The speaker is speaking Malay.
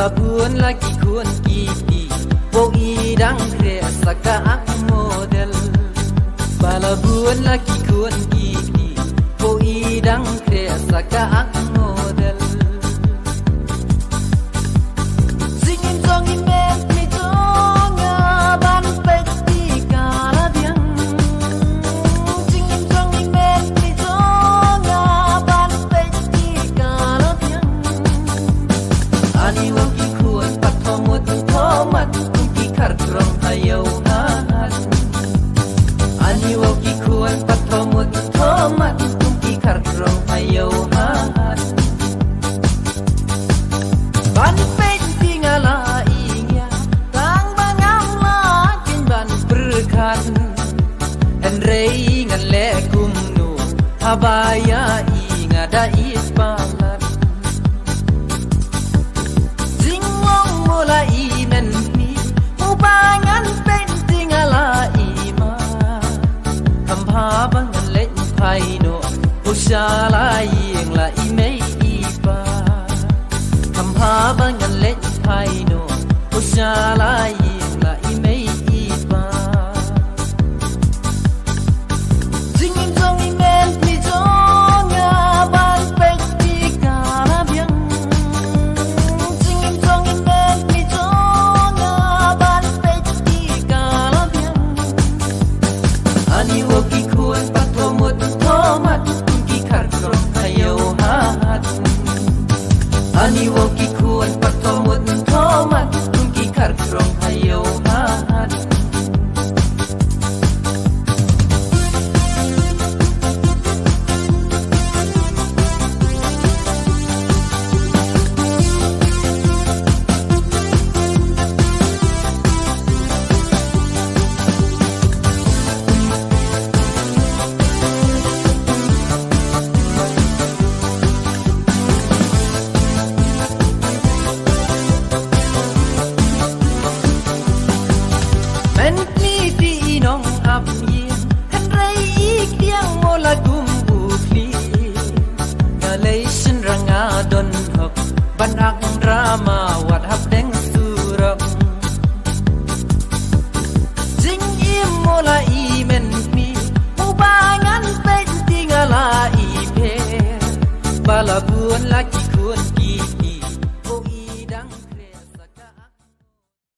Palabuan lagi kun kiki Wo idang kre saka ak model Palabuan lagi kun kiki Wo idang kre saka ak model Singin songin men mi tonga ban peti kala biang Singin songin men mi tonga ban peti kala biang Ani waki kuat pat tomut tomat kuki karkrong ayaw hat Ani waki kuat pat tomut tomat kuki karkrong ayaw hat Ban peti ngala ingya tang bangam lakin ban berkat En rei ngan le kumnu habaya ingada ispalat Mulai menpi Mubangan penting ala ima Kampa bangan lek paino Usala yang la imei ipa Kampa bangan lek paino Usala yang la imei ipa Singin song imen mi zonga ban pekti karabiang Singin song imen Ani waki kuat pat tomut tomat kuki karkrong ayaw hat Ani waki kuat pat tomut tomat kuki karkrong ayaw hat Ban ak drama wat hap deng